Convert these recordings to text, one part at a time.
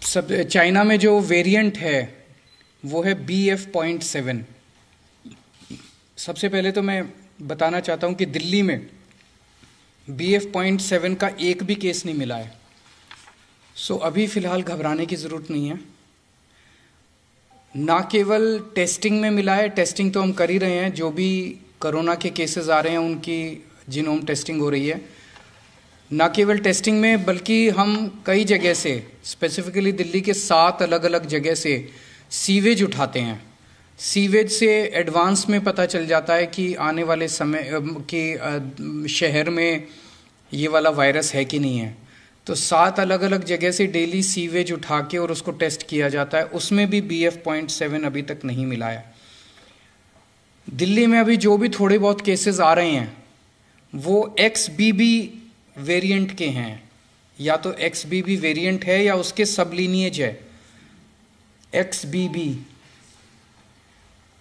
सब चाइना में जो वेरिएंट है वो है BF.7। सबसे पहले तो मैं बताना चाहता हूँ कि दिल्ली में BF.7 का एक भी केस नहीं मिला है। सो अभी फ़िलहाल घबराने की ज़रूरत नहीं है। ना केवल टेस्टिंग में मिला है, टेस्टिंग तो हम कर ही रहे हैं, जो भी कोरोना के केसेस आ रहे हैं उनकी जीनोम टेस्टिंग हो रही है। ना केवल टेस्टिंग में बल्कि हम कई जगह से, स्पेसिफिकली दिल्ली के 7 अलग अलग जगह से सीवेज उठाते हैं। सीवेज से एडवांस में पता चल जाता है कि आने वाले समय कि शहर में ये वाला वायरस है कि नहीं है। तो 7 अलग अलग जगह से डेली सीवेज उठा के और उसको टेस्ट किया जाता है, उसमें भी BF.7 अभी तक नहीं मिला है। दिल्ली में अभी जो भी थोड़े बहुत केसेस आ रहे हैं वो XBB वेरिएंट के हैं, या तो XBB वेरिएंट है या उसके सब लीनिएज है XBB।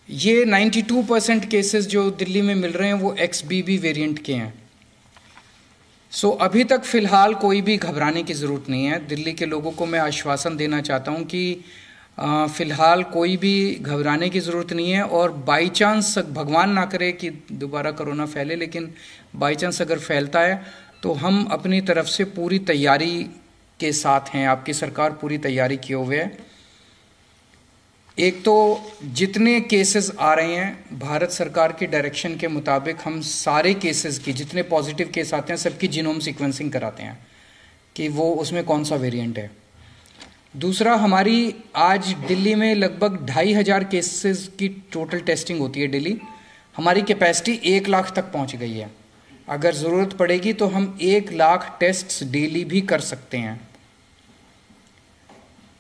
ये 92% केसेस जो दिल्ली में मिल रहे हैं वो XBB वेरिएंट के हैं। सो अभी तक फ़िलहाल कोई भी घबराने की ज़रूरत नहीं है। दिल्ली के लोगों को मैं आश्वासन देना चाहता हूँ कि फ़िलहाल कोई भी घबराने की ज़रूरत नहीं है। और बाई चांस, भगवान ना करे कि दोबारा कोरोना फैले, लेकिन बाई चांस अगर फैलता है तो हम अपनी तरफ से पूरी तैयारी के साथ हैं। आपकी सरकार पूरी तैयारी किए हुए है। एक तो जितने केसेस आ रहे हैं, भारत सरकार के डायरेक्शन के मुताबिक हम सारे केसेस की, जितने पॉजिटिव केस आते हैं सबकी जीनोम सीक्वेंसिंग कराते हैं कि वो उसमें कौन सा वेरिएंट है। दूसरा, हमारी आज दिल्ली में लगभग 2500 केसेस की टोटल टेस्टिंग होती है डेली। हमारी कैपेसिटी 1 लाख तक पहुंच गई है। अगर ज़रूरत पड़ेगी तो हम 1 लाख टेस्ट्स डेली भी कर सकते हैं।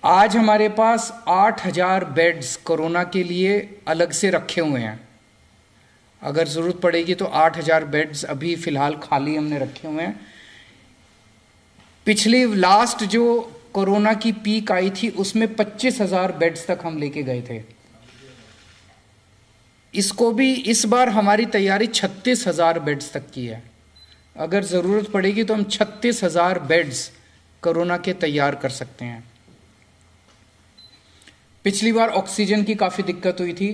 आज हमारे पास 8000 बेड्स कोरोना के लिए अलग से रखे हुए हैं। अगर ज़रूरत पड़ेगी तो 8000 बेड्स अभी फ़िलहाल खाली हमने रखे हुए हैं। पिछली लास्ट जो कोरोना की पीक आई थी उसमें 25,000 बेड्स तक हम लेके गए थे। इसको भी इस बार हमारी तैयारी 36,000 बेड्स तक की है। अगर ज़रूरत पड़ेगी तो हम 36,000 बेड्स कोरोना के तैयार कर सकते हैं। पिछली बार ऑक्सीजन की काफ़ी दिक्कत हुई थी।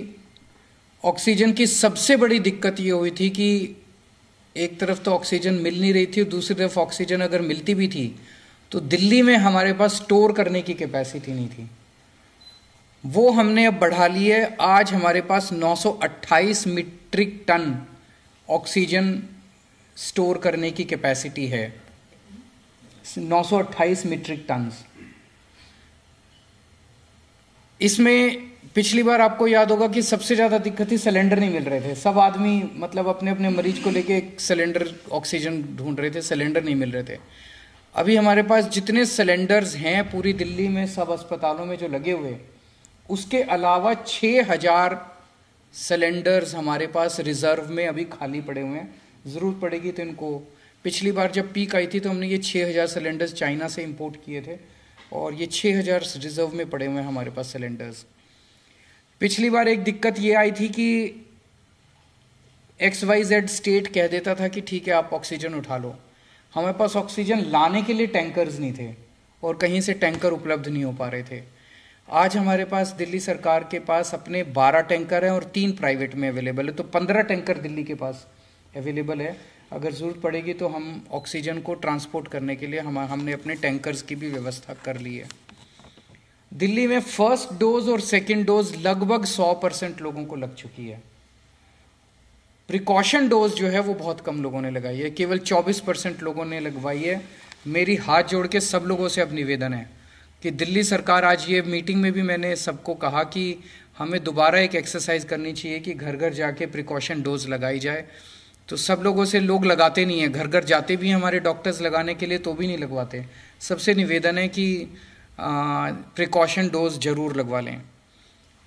ऑक्सीजन की सबसे बड़ी दिक्कत ये हुई थी कि एक तरफ तो ऑक्सीजन मिल नहीं रही थी, दूसरी तरफ ऑक्सीजन अगर मिलती भी थी तो दिल्ली में हमारे पास स्टोर करने की कैपेसिटी नहीं थी। वो हमने अब बढ़ा ली है। आज हमारे पास 928 मीट्रिक टन ऑक्सीजन स्टोर करने की कैपेसिटी है। 928 मीट्रिक टन। इसमें पिछली बार आपको याद होगा कि सबसे ज़्यादा दिक्कत थी, सिलेंडर नहीं मिल रहे थे। सब आदमी मतलब अपने अपने मरीज को लेके एक सिलेंडर ऑक्सीजन ढूंढ रहे थे, सिलेंडर नहीं मिल रहे थे। अभी हमारे पास जितने सिलेंडर्स हैं पूरी दिल्ली में सब अस्पतालों में जो लगे हुए, उसके अलावा 6000 सिलेंडर्स हमारे पास रिजर्व में अभी खाली पड़े हुए हैं। ज़रूरत पड़ेगी तो इनको, पिछली बार जब पीक आई थी तो हमने ये 6000 सिलेंडर्स चाइना से इंपोर्ट किए थे और ये 6000 रिजर्व में पड़े हुए हैं हमारे पास सिलेंडर्स। पिछली बार एक दिक्कत ये आई थी कि XYZ स्टेट कह देता था कि ठीक है आप ऑक्सीजन उठा लो। हमारे पास ऑक्सीजन लाने के लिए टैंकर्स नहीं थे और कहीं से टैंकर उपलब्ध नहीं हो पा रहे थे। आज हमारे पास दिल्ली सरकार के पास अपने 12 टैंकर हैं और 3 प्राइवेट में अवेलेबल है, तो 15 टैंकर दिल्ली के पास अवेलेबल है। अगर ज़रूरत पड़ेगी तो हम ऑक्सीजन को ट्रांसपोर्ट करने के लिए हमने अपने टैंकर्स की भी व्यवस्था कर ली है। दिल्ली में फर्स्ट डोज और सेकेंड डोज लगभग 100% लोगों को लग चुकी है। प्रिकॉशन डोज जो है वो बहुत कम लोगों ने लगाई है, केवल 24% लोगों ने लगवाई है। मेरी हाथ जोड़ के सब लोगों से अब निवेदन है कि दिल्ली सरकार, आज ये मीटिंग में भी मैंने सबको कहा कि हमें दोबारा एक एक्सरसाइज करनी चाहिए कि घर घर जाके प्रिकॉशन डोज लगाई जाए। तो सब लोगों से, लोग लगाते नहीं हैं, घर घर जाते भी हैं हमारे डॉक्टर्स लगाने के लिए तो भी नहीं लगवाते। सबसे निवेदन है कि प्रिकॉशन डोज जरूर लगवा लें।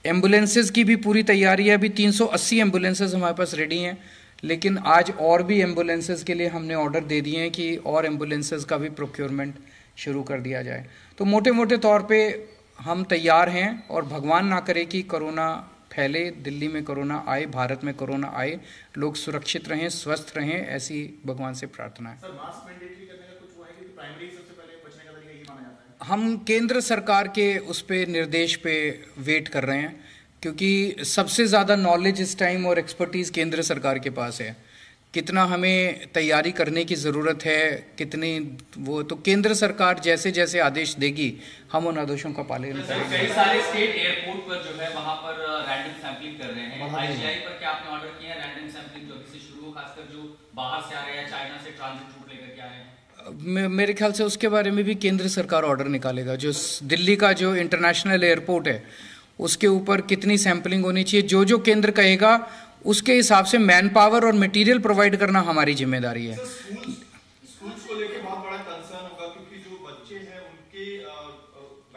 एम्बुलेंसेज की भी पूरी तैयारी है। अभी 380 एम्बुलेंसेज हमारे पास रेडी हैं, लेकिन आज और भी एम्बुलेंसेज के लिए हमने ऑर्डर दे दिए हैं कि और एम्बुलेंसेज का भी प्रोक्योरमेंट शुरू कर दिया जाए। तो मोटे मोटे तौर पे हम तैयार हैं और भगवान ना करे कि कोरोना फैले, दिल्ली में कोरोना आए, भारत में कोरोना आए, लोग सुरक्षित रहें, स्वस्थ रहें, ऐसी भगवान से प्रार्थना है। सर, मास्क मैंडेटरी करने का कुछ हुआ है कि प्राइमरी सबसे पहले बचने का तरीका ये माना जाता है? हम केंद्र सरकार के उस पे निर्देश पे वेट कर रहे हैं, क्योंकि सबसे ज़्यादा नॉलेज इस टाइम और एक्सपर्टीज़ केंद्र सरकार के पास है। कितना हमें तैयारी करने की ज़रूरत है, कितनी वो, तो केंद्र सरकार जैसे जैसे आदेश देगी हम उन आदेशों का पालन करेंगे। कई सारे स्टेट एयरपोर्ट पर जो है वहाँ पर रैंडम सैंपलिंग कर रहे हैं। IGI पर क्या आपने ऑर्डर किया है रैंडम सैंपलिंग जो अभी से शुरू हो, खासकर जो बाहर से आ रहे हैं, चाइना से ट्रांजिट रूट लेकर के आ रहे हैं? मेरे ख्याल से उसके बारे में भी केंद्र सरकार ऑर्डर निकालेगा। जो दिल्ली का जो इंटरनेशनल एयरपोर्ट है उसके ऊपर कितनी सैंपलिंग होनी चाहिए, जो जो केंद्र कहेगा उसके हिसाब से मैन पावर और मटेरियल प्रोवाइड करना हमारी जिम्मेदारी है। स्कूल्स को लेके बहुत बड़ा कंसर्न होगा, क्योंकि जो बच्चे हैं उनके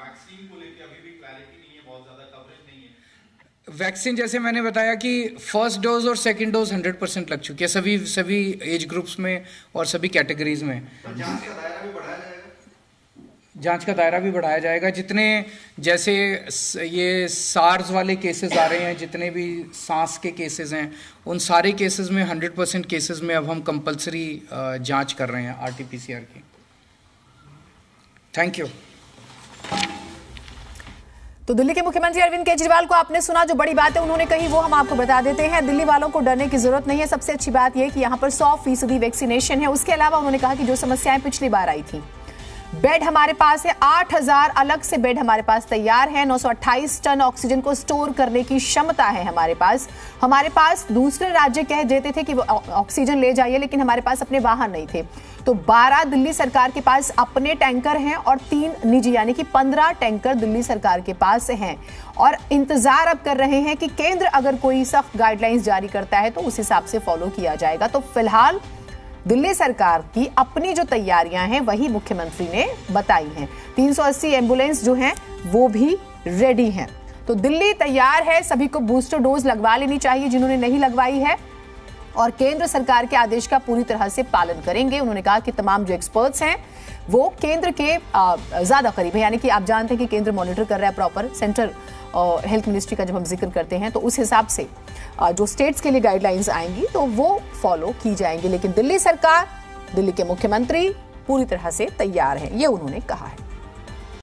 वैक्सीन को लेके अभी भी क्लैरिटी नहीं है, बहुत ज्यादा कवरेज नहीं है। वैक्सीन जैसे मैंने बताया कि फर्स्ट डोज और सेकंड डोज 100% लग चुकी है सभी एज ग्रुप्स में और सभी कैटेगरीज में। जांच का दायरा भी बढ़ाया जाएगा। जितने जैसे ये सार्स वाले केसेस आ रहे हैं, जितने भी सांस के केसेस हैं, उन सारे केसेस में 100% केसेस में अब हम कंपलसरी जांच कर रहे हैं RT-PCR की। Thank you. तो दिल्ली के मुख्यमंत्री अरविंद केजरीवाल को आपने सुना, जो बड़ी बात है उन्होंने कही वो हम आपको बता देते हैं। दिल्ली वालों को डरने की जरूरत नहीं है। सबसे अच्छी बात यह कि यहाँ पर 100% वैक्सीनेशन है। उसके अलावा उन्होंने कहा कि जो समस्याएं पिछली बार आई थी, बेड हमारे पास है, 8000 अलग से बेड हमारे पास तैयार है, 928 टन ऑक्सीजन को स्टोर करने की क्षमता है हमारे पास। दूसरे राज्य कह देते थे कि वो ऑक्सीजन ले जाइए, लेकिन हमारे पास अपने वाहन नहीं थे। तो 12 दिल्ली सरकार के पास अपने टैंकर हैं और 3 निजी, यानी कि 15 टैंकर दिल्ली सरकार के पास हैं। और इंतजार अब कर रहे हैं कि केंद्र अगर कोई सख्त गाइडलाइंस जारी करता है तो उस हिसाब से फॉलो किया जाएगा। तो फिलहाल दिल्ली सरकार की अपनी जो तैयारियां हैं वही मुख्यमंत्री ने बताई हैं। 380 एम्बुलेंस जो हैं वो भी रेडी हैं। तो दिल्ली तैयार है। सभी को बूस्टर डोज लगवा लेनी चाहिए जिन्होंने नहीं लगवाई है, और केंद्र सरकार के आदेश का पूरी तरह से पालन करेंगे। उन्होंने कहा कि तमाम जो एक्सपर्ट्स हैं वो केंद्र के ज्यादा करीब है, यानी कि आप जानते हैं कि केंद्र मॉनिटर कर रहा है प्रॉपर। सेंट्रल हेल्थ मिनिस्ट्री का जब हम जिक्र करते हैं तो उस हिसाब से जो स्टेट्स के लिए गाइडलाइंस आएंगी तो वो फॉलो की जाएंगी। लेकिन दिल्ली सरकार, दिल्ली के मुख्यमंत्री पूरी तरह से तैयार है, ये उन्होंने कहा है।